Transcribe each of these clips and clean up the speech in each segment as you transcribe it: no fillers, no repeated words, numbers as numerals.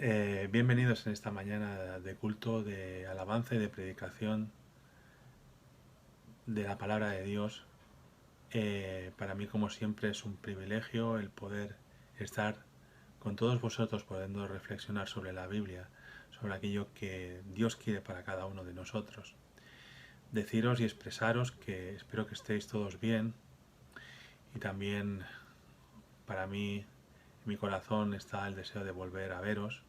Bienvenidos en esta mañana de culto, de alabanza y de predicación de la palabra de Dios. Para mí, como siempre, es un privilegio el poder estar con todos vosotros, pudiendo reflexionar sobre la Biblia, sobre aquello que Dios quiere para cada uno de nosotros. Deciros y expresaros que espero que estéis todos bien, y también para mí, en mi corazón está el deseo de volver a veros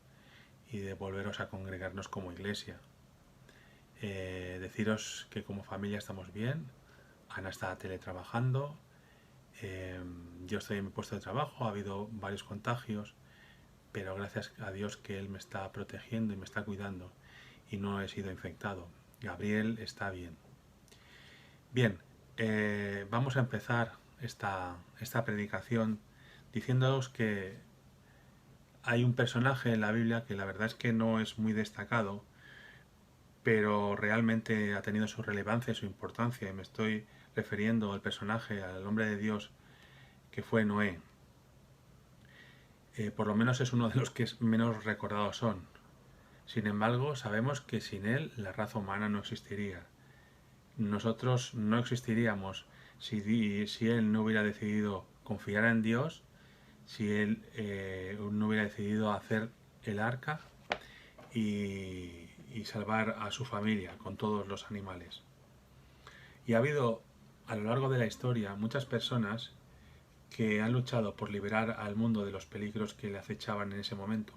y de volveros a congregarnos como iglesia. Deciros que como familia estamos bien. Ana está teletrabajando. Yo estoy en mi puesto de trabajo. Ha habido varios contagios, pero gracias a Dios que Él me está protegiendo y me está cuidando y no he sido infectado. Gabriel está bien. Bien, vamos a empezar esta predicación diciéndoos que hay un personaje en la Biblia que la verdad es que no es muy destacado, pero realmente ha tenido su relevancia y su importancia, y me estoy refiriendo al personaje, al hombre de Dios que fue Noé. Por lo menos es uno de los que menos recordados son. Sin embargo, sabemos que sin él la raza humana no existiría. Nosotros no existiríamos si él no hubiera decidido confiar en Dios, si él no hubiera decidido hacer el arca y salvar a su familia con todos los animales. Y ha habido a lo largo de la historia muchas personas que han luchado por liberar al mundo de los peligros que le acechaban en ese momento.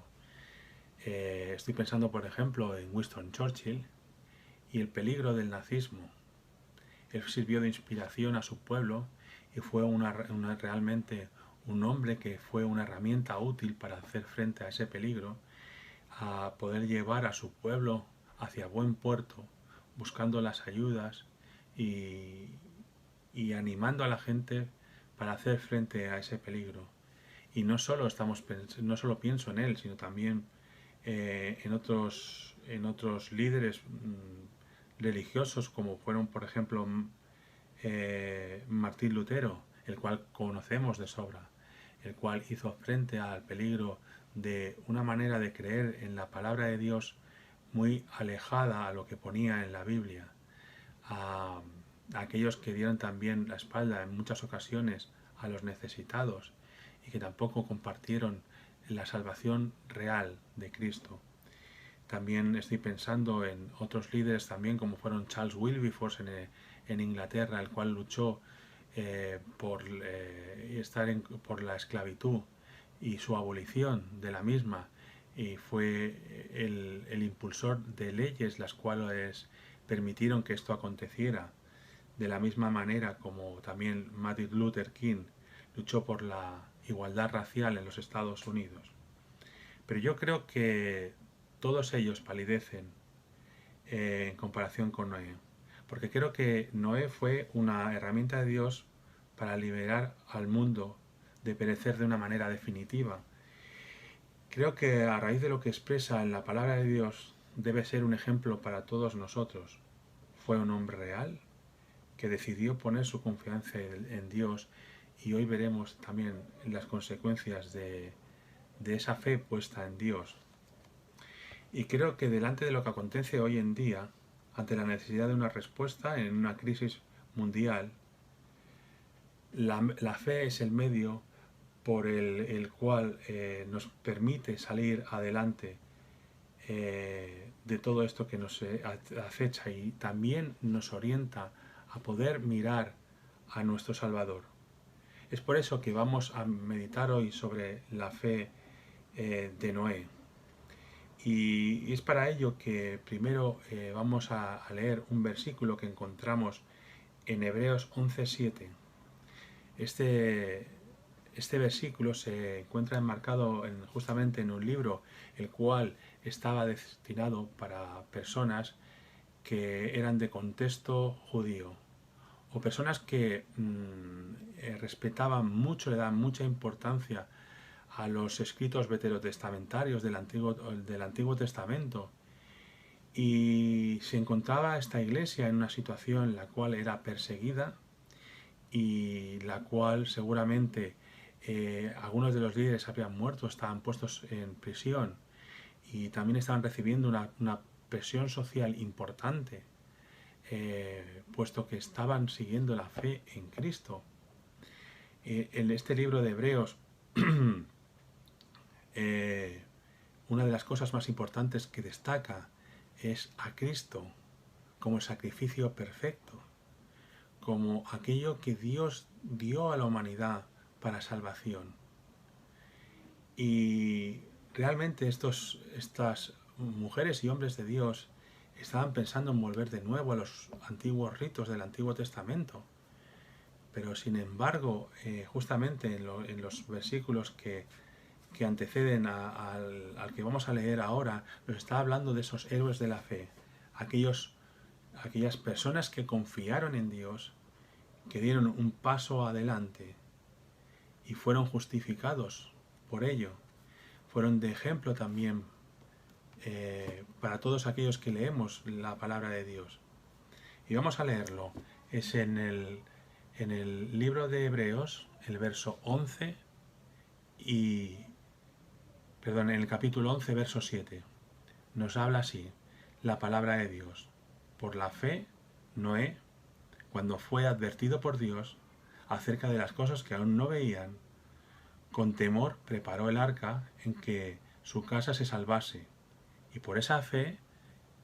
Estoy pensando, por ejemplo, en Winston Churchill y el peligro del nazismo. Él sirvió de inspiración a su pueblo y fue realmente un hombre que fue una herramienta útil para hacer frente a ese peligro, a poder llevar a su pueblo hacia buen puerto, buscando las ayudas y, y animando a la gente para hacer frente a ese peligro. Y no solo pienso en él, sino también en otros líderes religiosos, como fueron, por ejemplo, Martín Lutero, el cual conocemos de sobra, el cual hizo frente al peligro de una manera de creer en la palabra de Dios muy alejada a lo que ponía en la Biblia. A aquellos que dieron también la espalda en muchas ocasiones a los necesitados y que tampoco compartieron la salvación real de Cristo. También estoy pensando en otros líderes también, como fueron Charles Wilberforce en Inglaterra, el cual luchó por la esclavitud y su abolición de la misma, y fue el impulsor de leyes las cuales permitieron que esto aconteciera, de la misma manera como también Martin Luther King luchó por la igualdad racial en los Estados Unidos. Pero yo creo que todos ellos palidecen en comparación con Noé, porque creo que Noé fue una herramienta de Dios para liberar al mundo de perecer de una manera definitiva. Creo que a raíz de lo que expresa en la palabra de Dios debe ser un ejemplo para todos nosotros. Fue un hombre real que decidió poner su confianza en Dios, y hoy veremos también las consecuencias de esa fe puesta en Dios. Y creo que delante de lo que acontece hoy en día, ante la necesidad de una respuesta en una crisis mundial, la fe es el medio por el cual nos permite salir adelante de todo esto que nos acecha, y también nos orienta a poder mirar a nuestro Salvador. Es por eso que vamos a meditar hoy sobre la fe de Noé. Y es para ello que primero vamos a leer un versículo que encontramos en Hebreos 11:7. Este, este versículo se encuentra enmarcado justamente en un libro el cual estaba destinado para personas que eran de contexto judío, o personas que respetaban mucho, le daban mucha importancia a los escritos veterotestamentarios del Antiguo Testamento. Y se encontraba esta iglesia en una situación en la cual era perseguida, y la cual seguramente algunos de los líderes habían muerto, estaban puestos en prisión, y también estaban recibiendo una presión social importante, puesto que estaban siguiendo la fe en Cristo. En este libro de Hebreos, una de las cosas más importantes que destaca es a Cristo como el sacrificio perfecto, como aquello que Dios dio a la humanidad para salvación. Y realmente estas mujeres y hombres de Dios estaban pensando en volver de nuevo a los antiguos ritos del Antiguo Testamento. Pero sin embargo, justamente en los versículos que anteceden al que vamos a leer ahora, nos está hablando de esos héroes de la fe, aquellas personas que confiaron en Dios, que dieron un paso adelante y fueron justificados por ello. Fueron de ejemplo también para todos aquellos que leemos la palabra de Dios. Y vamos a leerlo. Es en el libro de Hebreos, el verso 11 en el capítulo 11, verso 7. Nos habla así la palabra de Dios. Por la fe, Noé, cuando fue advertido por Dios acerca de las cosas que aún no veían, con temor preparó el arca en que su casa se salvase, y por esa fe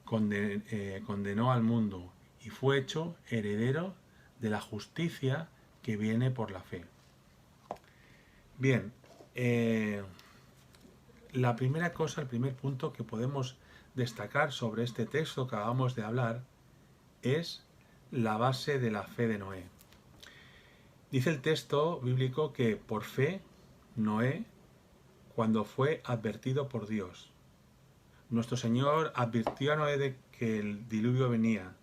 condenó al mundo y fue hecho heredero de la justicia que viene por la fe. Bien, la primera cosa, el primer punto que podemos destacar sobre este texto que acabamos de hablar es la base de la fe de Noé. Dice el texto bíblico que por fe Noé, cuando fue advertido por Dios, nuestro Señor advirtió a Noé de que el diluvio venía.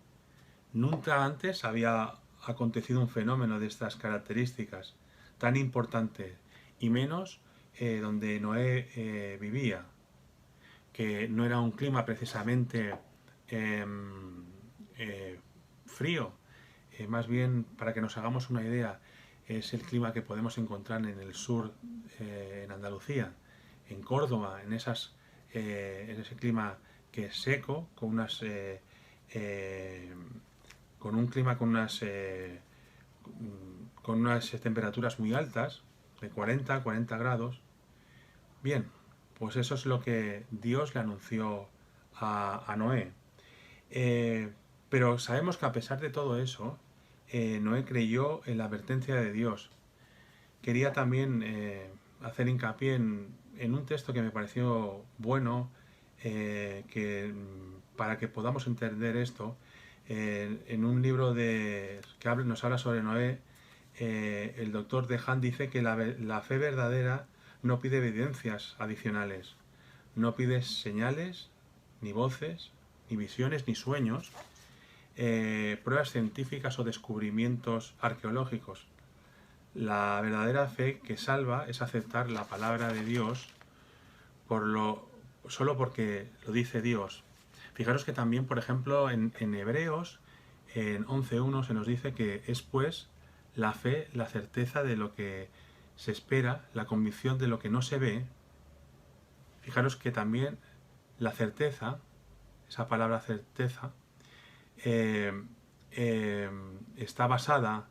Nunca antes había acontecido un fenómeno de estas características tan importante, y menos donde Noé vivía, que no era un clima precisamente frío, más bien, para que nos hagamos una idea, es el clima que podemos encontrar en el sur, en Andalucía, en Córdoba, en ese clima que es seco, con un clima con unas temperaturas muy altas, de 40 grados. Bien, pues eso es lo que Dios le anunció a Noé. Pero sabemos que a pesar de todo eso, Noé creyó en la advertencia de Dios. Quería también hacer hincapié en un texto que me pareció bueno, para que podamos entender esto, en un libro que nos habla sobre Noé, el doctor Dehan dice que la fe verdadera no pide evidencias adicionales, no pide señales, ni voces, ni visiones, ni sueños, pruebas científicas o descubrimientos arqueológicos. La verdadera fe que salva es aceptar la palabra de Dios solo porque lo dice Dios. Fijaros que también, por ejemplo, en Hebreos, en 11.1 se nos dice que es pues la fe, la certeza de lo que se espera, la convicción de lo que no se ve. Fijaros que también la certeza, esa palabra certeza, está basada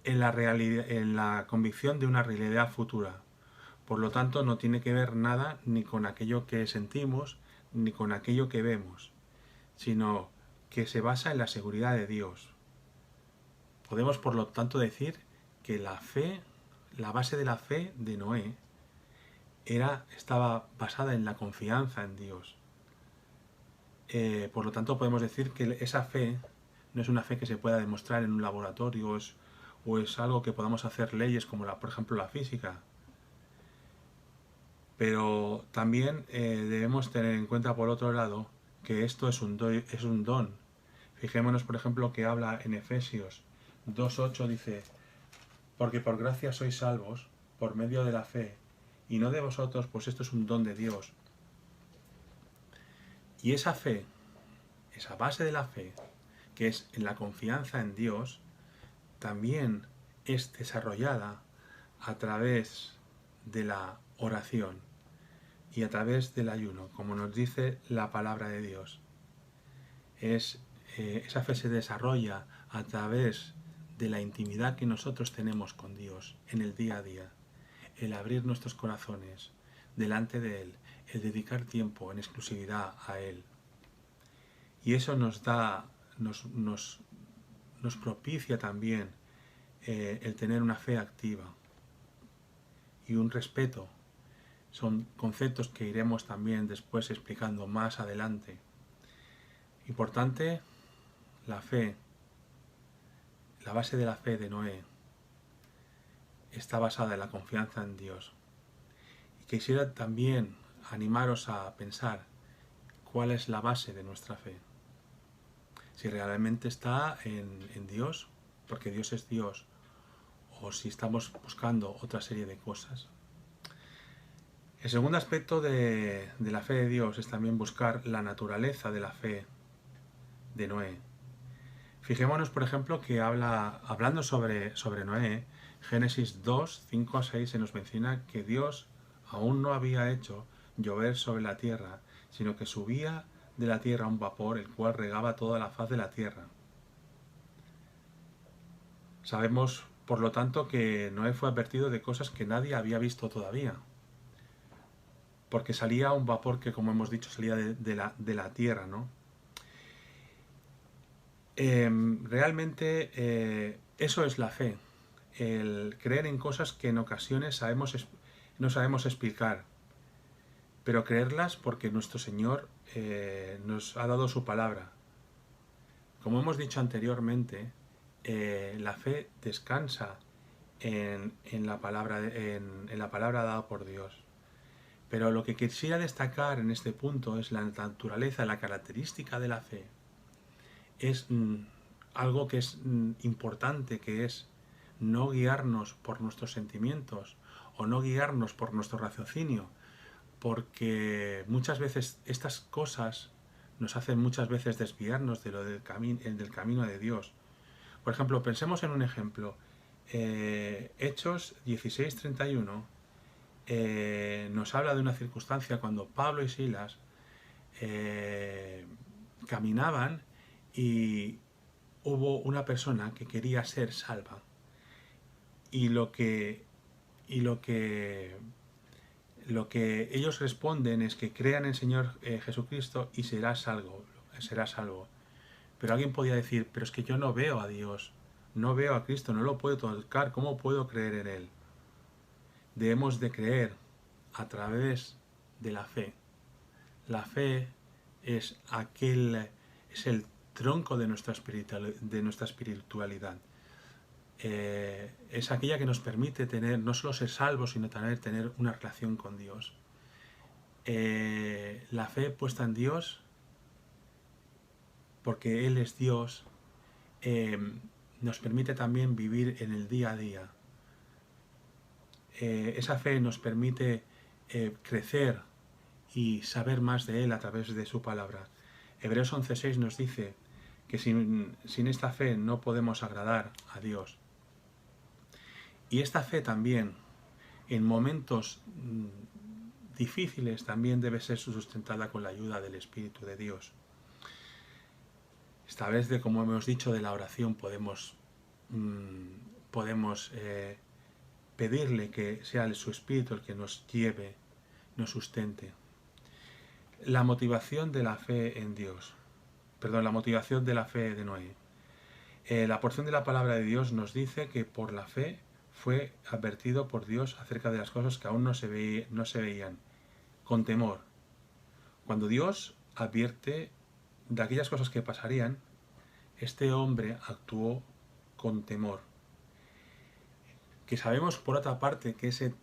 en la convicción de una realidad futura. Por lo tanto, no tiene que ver nada ni con aquello que sentimos, ni con aquello que vemos, sino que se basa en la seguridad de Dios. Podemos, por lo tanto, decir que la fe, la base de la fe de Noé, estaba basada en la confianza en Dios. Por lo tanto, podemos decir que esa fe no es una fe que se pueda demostrar en un laboratorio o es algo que podamos hacer leyes como, por ejemplo, la física. Pero también debemos tener en cuenta, por otro lado, que esto es un don. Fijémonos, por ejemplo, que habla en Efesios 2.8, dice: porque por gracia sois salvos por medio de la fe, y no de vosotros, pues esto es un don de Dios. Y esa fe, esa base de la fe, que es en la confianza en Dios, también es desarrollada a través de la oración. y a través del ayuno, como nos dice la palabra de Dios. Esa fe se desarrolla a través de la intimidad que nosotros tenemos con Dios en el día a día, el abrir nuestros corazones delante de Él, el dedicar tiempo en exclusividad a Él. Y eso nos propicia también el tener una fe activa y un respeto. Son conceptos que iremos también después explicando más adelante. Importante, la fe, la base de la fe de Noé está basada en la confianza en Dios. Y quisiera también animaros a pensar cuál es la base de nuestra fe. Si realmente está en Dios, porque Dios es Dios, o si estamos buscando otra serie de cosas. El segundo aspecto de la fe de Dios es también buscar la naturaleza de la fe de Noé. Fijémonos, por ejemplo, que hablando sobre Noé, Génesis 2, 5 a 6 se nos menciona que Dios aún no había hecho llover sobre la tierra, sino que subía de la tierra un vapor el cual regaba toda la faz de la tierra. Sabemos, por lo tanto, que Noé fue advertido de cosas que nadie había visto todavía, porque salía un vapor que, como hemos dicho, salía de la tierra, ¿no? Realmente eso es la fe, el creer en cosas que en ocasiones no sabemos explicar, pero creerlas porque nuestro Señor nos ha dado su palabra. Como hemos dicho anteriormente, la fe descansa en la palabra dada por Dios. Pero lo que quisiera destacar en este punto es la naturaleza, la característica de la fe. Es algo que es importante, que es no guiarnos por nuestros sentimientos o no guiarnos por nuestro raciocinio, porque muchas veces estas cosas nos hacen muchas veces desviarnos del camino de Dios. Por ejemplo, pensemos en un ejemplo. Hechos 16:31 nos habla de una circunstancia cuando Pablo y Silas caminaban y hubo una persona que quería ser salva. Y lo que ellos responden es que crean en el Señor Jesucristo y serás salvo. Pero alguien podía decir, pero es que yo no veo a Dios, no veo a Cristo, no lo puedo tocar, ¿cómo puedo creer en Él? Debemos de creer a través de la fe. La fe es el tronco de nuestra espiritualidad. Es aquella que nos permite tener, no solo ser salvos, sino también tener una relación con Dios. La fe puesta en Dios, porque Él es Dios, nos permite también vivir en el día a día. Esa fe nos permite crecer y saber más de Él a través de su palabra. Hebreos 11:6 nos dice que sin esta fe no podemos agradar a Dios. Y esta fe también, en momentos difíciles, también debe ser sustentada con la ayuda del Espíritu de Dios. Esta vez, como hemos dicho, de la oración podemos pedirle que sea su Espíritu el que nos lleve, nos sustente. La motivación de la fe en Dios. La motivación de la fe de Noé. La porción de la palabra de Dios nos dice que por la fe fue advertido por Dios acerca de las cosas que aún no se veían, con temor. Cuando Dios advierte de aquellas cosas que pasarían, este hombre actuó con temor. Que sabemos, por otra parte, que ese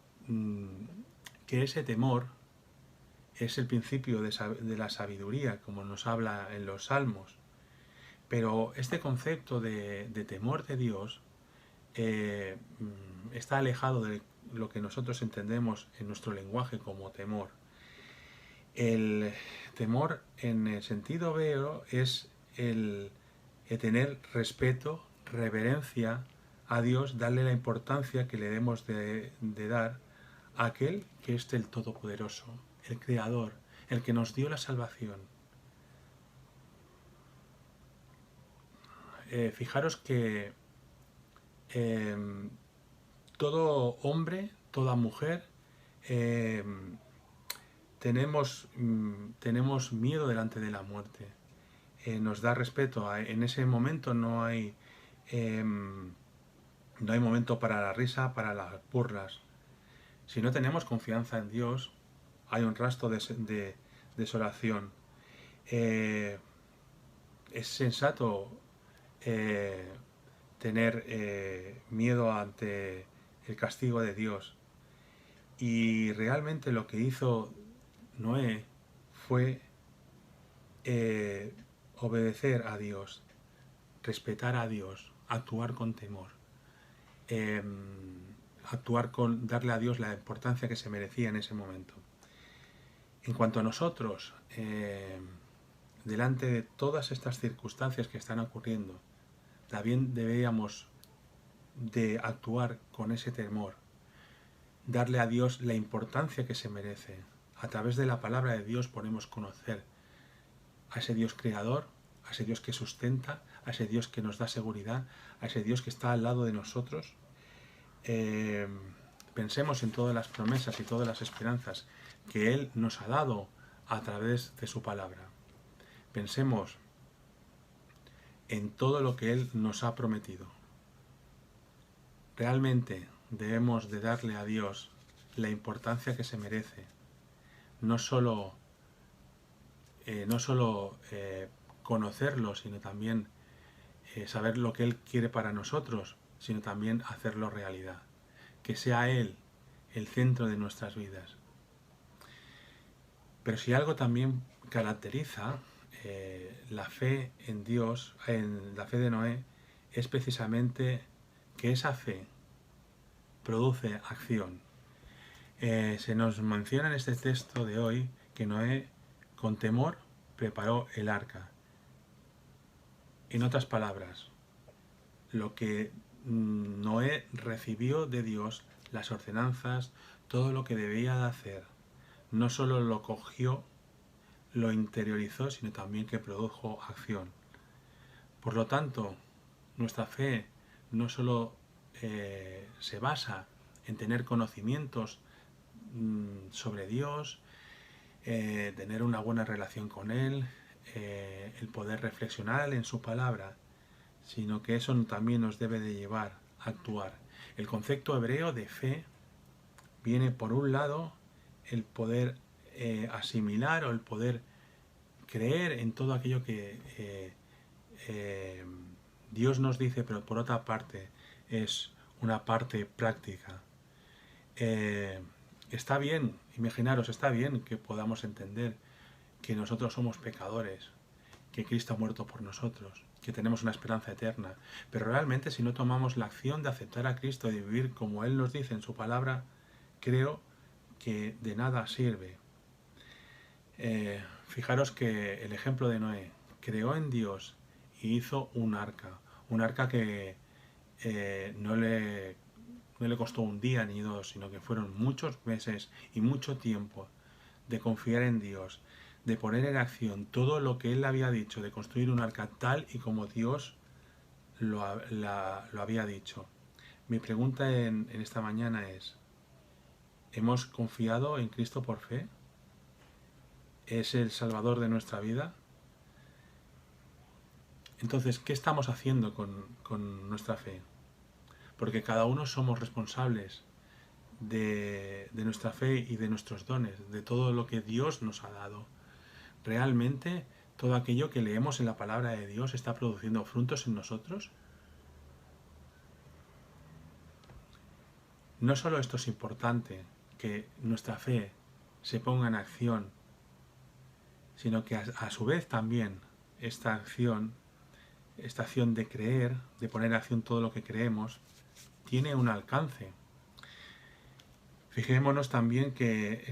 temor es el principio de la sabiduría, como nos habla en los Salmos. Pero este concepto de temor de Dios está alejado de lo que nosotros entendemos en nuestro lenguaje como temor. El temor, en el sentido veo, es el tener respeto, reverencia a Dios, darle la importancia que le debemos de dar a aquel que es el Todopoderoso, el Creador, el que nos dio la salvación. Fijaros que todo hombre, toda mujer, eh, tenemos miedo delante de la muerte. Nos da respeto. En ese momento no hay momento para la risa, para las burlas. Si no tenemos confianza en Dios, hay un rastro de desolación. Es sensato tener miedo ante el castigo de Dios. Y realmente lo que hizo Noé fue obedecer a Dios, respetar a Dios, actuar con temor, eh, darle a Dios la importancia que se merecía en ese momento. En cuanto a nosotros, delante de todas estas circunstancias que están ocurriendo, también deberíamos de actuar con ese temor, darle a Dios la importancia que se merece. A través de la palabra de Dios podemos conocer a ese Dios creador, a ese Dios que sustenta, a ese Dios que nos da seguridad, a ese Dios que está al lado de nosotros. Pensemos en todas las promesas y todas las esperanzas que Él nos ha dado a través de su palabra. Pensemos en todo lo que Él nos ha prometido. Realmente debemos de darle a Dios la importancia que se merece. No solo conocerlo, sino también saber lo que Él quiere para nosotros, sino también hacerlo realidad. Que sea Él el centro de nuestras vidas. Pero si algo también caracteriza la fe en Dios, en la fe de Noé, es precisamente que esa fe produce acción. Se nos menciona en este texto de hoy que Noé con temor preparó el arca. En otras palabras, lo que Noé recibió de Dios, las ordenanzas, todo lo que debía de hacer, no solo lo cogió, lo interiorizó, sino también que produjo acción. Por lo tanto, nuestra fe no solo se basa en tener conocimientos sobre Dios, tener una buena relación con Él, el poder reflexionar en su palabra, sino que eso también nos debe de llevar a actuar. El concepto hebreo de fe viene por un lado el poder asimilar o el poder creer en todo aquello que Dios nos dice, pero por otra parte es una parte práctica. Está bien, imaginaros, está bien que podamos entender que nosotros somos pecadores, que Cristo ha muerto por nosotros, que tenemos una esperanza eterna, pero realmente si no tomamos la acción de aceptar a Cristo y de vivir como Él nos dice en su palabra, creo que de nada sirve. Fijaros que el ejemplo de Noé creó en Dios y hizo un arca que no le costó un día ni dos, sino que fueron muchos meses y mucho tiempo de confiar en Dios, de poner en acción todo lo que Él había dicho, de construir un arca tal y como Dios lo había dicho. Mi pregunta en esta mañana es, ¿hemos confiado en Cristo por fe? ¿Es el Salvador de nuestra vida? Entonces, ¿qué estamos haciendo con nuestra fe? Porque cada uno somos responsables de nuestra fe y de nuestros dones, de todo lo que Dios nos ha dado. ¿Realmente todo aquello que leemos en la palabra de Dios está produciendo frutos en nosotros? No solo esto es importante, que nuestra fe se ponga en acción, sino que a su vez también esta acción de creer, de poner en acción todo lo que creemos, tiene un alcance. Fijémonos también que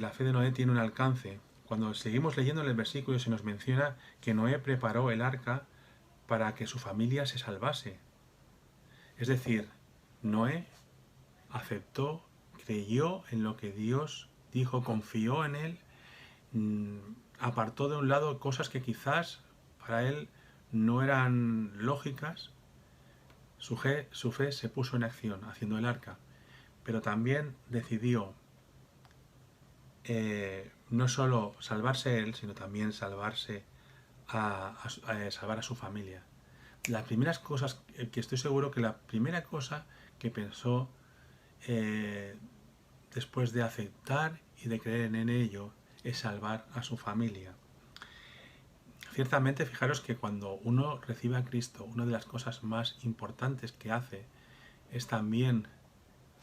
la fe de Noé tiene un alcance. Cuando seguimos leyendo en el versículo se nos menciona que Noé preparó el arca para que su familia se salvase. Es decir, Noé aceptó, creyó en lo que Dios dijo, confió en Él, mm, apartó de un lado cosas que quizás para Él no eran lógicas. Su fe se puso en acción haciendo el arca, pero también decidió no solo salvarse él, sino también salvar a su familia. Las primeras cosas que estoy seguro que la primera cosa que pensó eh, después de aceptar y de creer en ello es salvar a su familia. Ciertamente, fijaros que cuando uno recibe a Cristo, una de las cosas más importantes que hace es también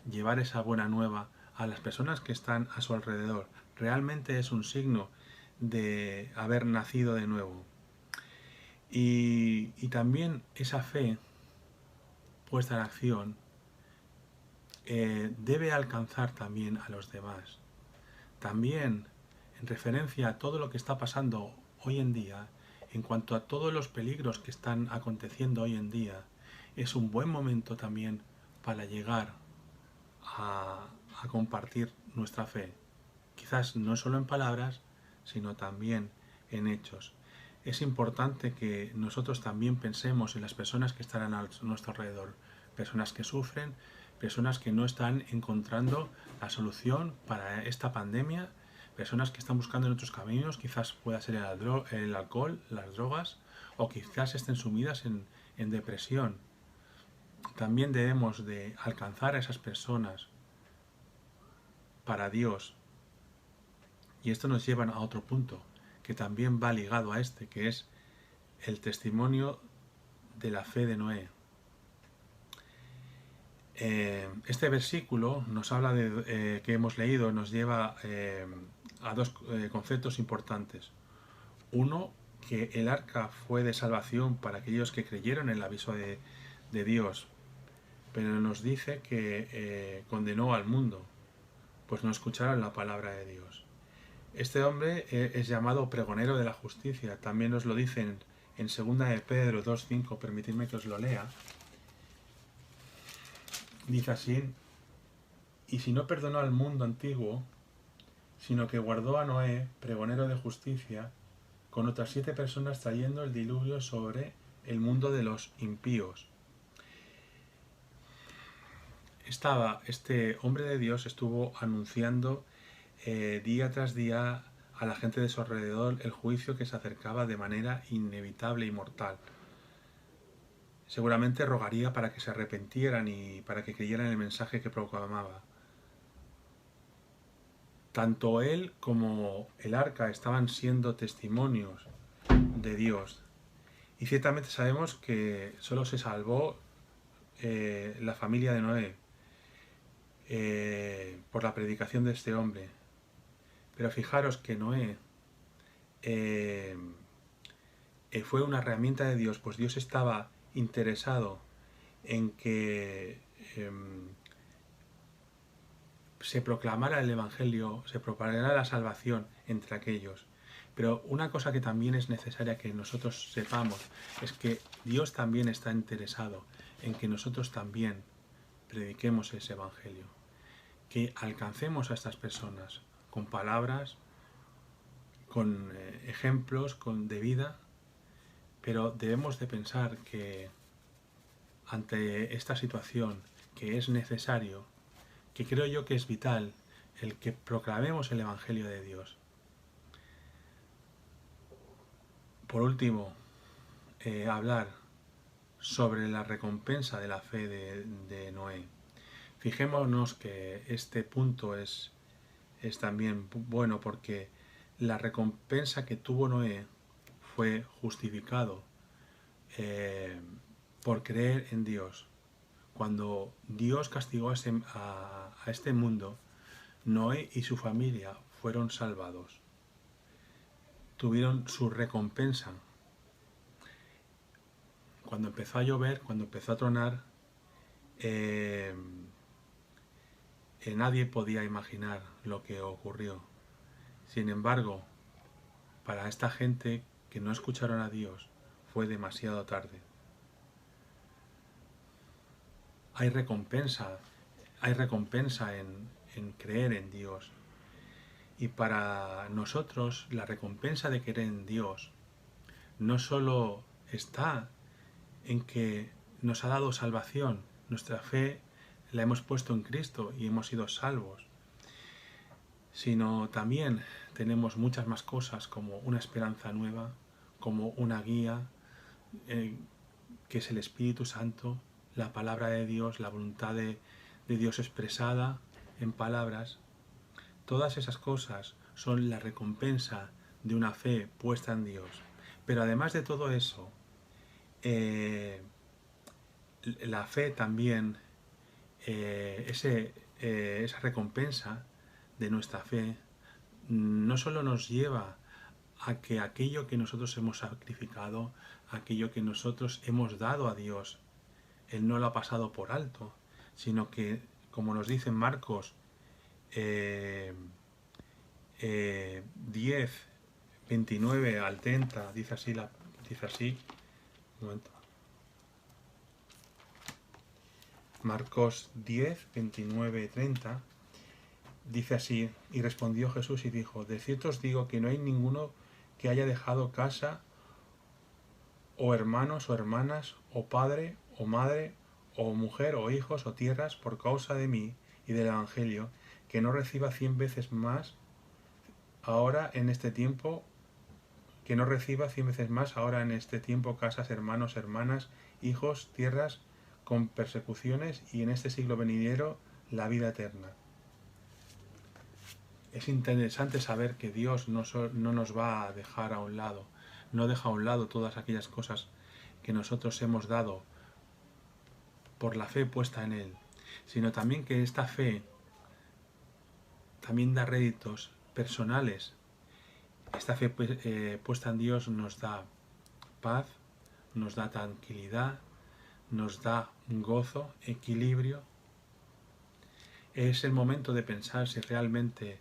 llevar esa buena nueva a las personas que están a su alrededor. Realmente es un signo de haber nacido de nuevo. Y también esa fe puesta en acción debe alcanzar también a los demás. También en referencia a todo lo que está pasando hoy en día, en cuanto a todos los peligros que están aconteciendo hoy en día, es un buen momento también para llegar a, a compartir nuestra fe. Quizás no solo en palabras, sino también en hechos. Es importante que nosotros también pensemos en las personas que están a nuestro alrededor, personas que sufren, personas que no están encontrando la solución para esta pandemia, personas que están buscando en otros caminos, quizás pueda ser el alcohol, las drogas, o quizás estén sumidas en depresión. También debemos de alcanzar a esas personas para Dios. Y esto nos lleva a otro punto, que también va ligado a este, que es el testimonio de la fe de Noé. Este versículo nos habla de que hemos leído, nos lleva a dos conceptos importantes. Uno, que el arca fue de salvación para aquellos que creyeron en el aviso de Dios, pero nos dice que condenó al mundo, pues no escucharon la palabra de Dios. Este hombre es llamado pregonero de la justicia. También nos lo dicen en 2 de Pedro 2:5. Permitidme que os lo lea. Dice así: y si no perdonó al mundo antiguo, sino que guardó a Noé, pregonero de justicia, con otras 7 personas trayendo el diluvio sobre el mundo de los impíos. Este hombre de Dios estuvo anunciando día tras día a la gente de su alrededor el juicio que se acercaba de manera inevitable y mortal. Seguramente rogaría para que se arrepintieran y para que creyeran el mensaje que proclamaba. Tanto él como el arca estaban siendo testimonios de Dios. Y ciertamente sabemos que solo se salvó la familia de Noé por la predicación de este hombre. Pero fijaros que Noé eh, fue una herramienta de Dios, pues Dios estaba interesado en que se proclamara el Evangelio, se propagara la salvación entre aquellos. Pero una cosa que también es necesaria que nosotros sepamos es que Dios también está interesado en que nosotros también prediquemos ese Evangelio, que alcancemos a estas personas con palabras, con ejemplos de vida, pero debemos de pensar que ante esta situación que es necesario, que creo yo que es vital, el que proclamemos el Evangelio de Dios. Por último, hablar sobre la recompensa de la fe de Noé. Fijémonos que este punto es también bueno porque la recompensa que tuvo Noé fue justificado por creer en Dios. Cuando Dios castigó a este mundo, Noé y su familia fueron salvados. Tuvieron su recompensa. Cuando empezó a llover, cuando empezó a tronar, nadie podía imaginar lo que ocurrió. Sin embargo, para esta gente que no escucharon a Dios, fue demasiado tarde. Hay recompensa en creer en Dios. Y para nosotros la recompensa de creer en Dios no solo está en que nos ha dado salvación, nuestra fe la hemos puesto en Cristo y hemos sido salvos, sino también tenemos muchas más cosas como una esperanza nueva, como una guía, que es el Espíritu Santo, la palabra de Dios, la voluntad de Dios expresada en palabras. Todas esas cosas son la recompensa de una fe puesta en Dios. Pero además de todo eso, la fe también, esa recompensa de nuestra fe, no solo nos lleva a que aquello que nosotros hemos sacrificado, aquello que nosotros hemos dado a Dios, Él no lo ha pasado por alto, sino que, como nos dice Marcos 10, 29 al 30, dice así, un momento. Marcos 10, 29, 30, dice así: y respondió Jesús y dijo: de cierto os digo que no hay ninguno que haya dejado casa, o hermanos, o hermanas, o padre, o madre, o mujer, o hijos, o tierras, por causa de mí y del Evangelio, que no reciba 100 veces más ahora en este tiempo, que no reciba 100 veces más ahora en este tiempo casas, hermanos, hermanas, hijos, tierras, con persecuciones, y en este siglo venidero la vida eterna. Es interesante saber que Dios no nos va a dejar a un lado, no deja a un lado todas aquellas cosas que nosotros hemos dado por la fe puesta en Él, sino también que esta fe también da réditos personales. Esta fe puesta en Dios nos da paz, nos da tranquilidad, nos da gozo, equilibrio. Es el momento de pensar si realmente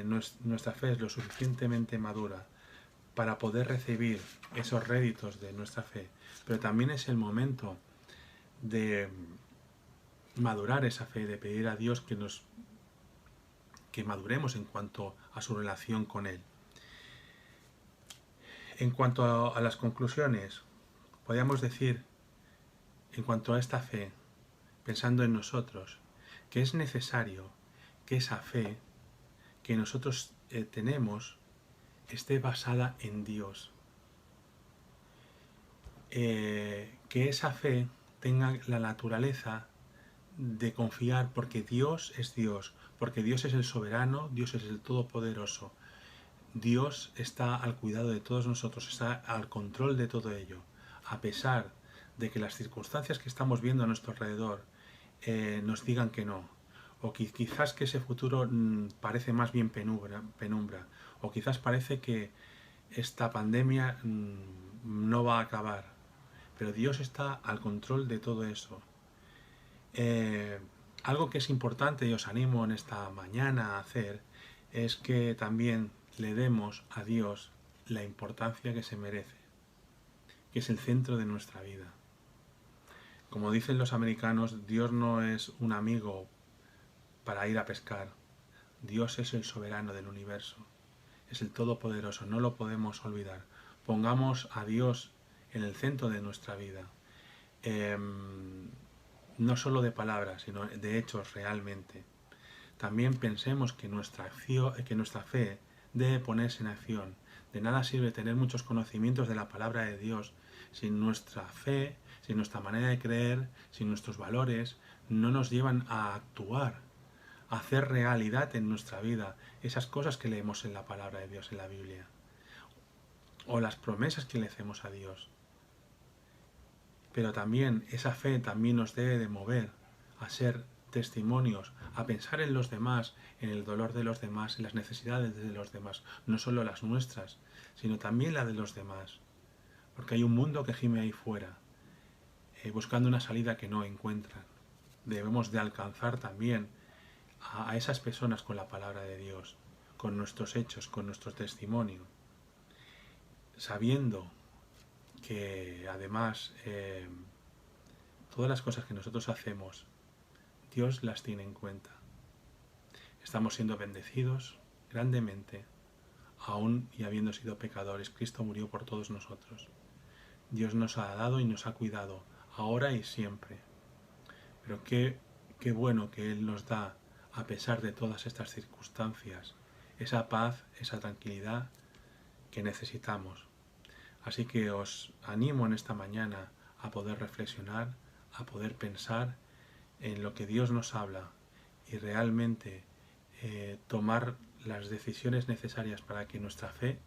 nuestra fe es lo suficientemente madura para poder recibir esos réditos de nuestra fe, pero también es el momento de madurar esa fe, de pedir a Dios que maduremos en cuanto a su relación con Él. En cuanto a las conclusiones, podríamos decir, en cuanto a esta fe, pensando en nosotros, que es necesario que esa fe que nosotros tenemos esté basada en Dios. Que esa fe tenga la naturaleza de confiar porque Dios es Dios, porque Dios es el soberano, Dios es el todopoderoso. Dios está al cuidado de todos nosotros, está al control de todo ello, a pesar de que las circunstancias que estamos viendo a nuestro alrededor nos digan que no, o quizás que ese futuro parece más bien penumbra, o quizás parece que esta pandemia no va a acabar, pero Dios está al control de todo eso. Algo que es importante y os animo en esta mañana a hacer es que también le demos a Dios la importancia que se merece, que es el centro de nuestra vida. Como dicen los americanos, Dios no es un amigo para ir a pescar. Dios es el soberano del universo, es el todopoderoso, no lo podemos olvidar. Pongamos a Dios en el centro de nuestra vida, no solo de palabras, sino de hechos realmente. También pensemos que nuestra fe debe ponerse en acción. De nada sirve tener muchos conocimientos de la palabra de Dios sin nuestra fe, sin nuestra manera de creer, sin nuestros valores, no nos llevan a actuar, a hacer realidad en nuestra vida esas cosas que leemos en la palabra de Dios, en la Biblia, o las promesas que le hacemos a Dios. Pero también esa fe también nos debe de mover a ser testimonios, a pensar en los demás, en el dolor de los demás, en las necesidades de los demás, no solo las nuestras, sino también la de los demás. Porque hay un mundo que gime ahí fuera, buscando una salida que no encuentran. Debemos de alcanzar también a esas personas con la palabra de Dios, con nuestros hechos, con nuestro testimonio, sabiendo que además todas las cosas que nosotros hacemos, Dios las tiene en cuenta. Estamos siendo bendecidos, grandemente, aún y habiendo sido pecadores. Cristo murió por todos nosotros. Dios nos ha dado y nos ha cuidado, ahora y siempre. Pero qué bueno que Él nos da, a pesar de todas estas circunstancias, esa paz, esa tranquilidad que necesitamos. Así que os animo en esta mañana a poder reflexionar, a poder pensar en lo que Dios nos habla y realmente tomar las decisiones necesarias para que nuestra fe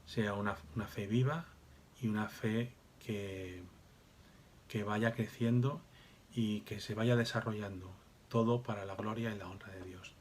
sea una fe viva y una fe que vaya creciendo y que se vaya desarrollando, todo para la gloria y la honra de Dios.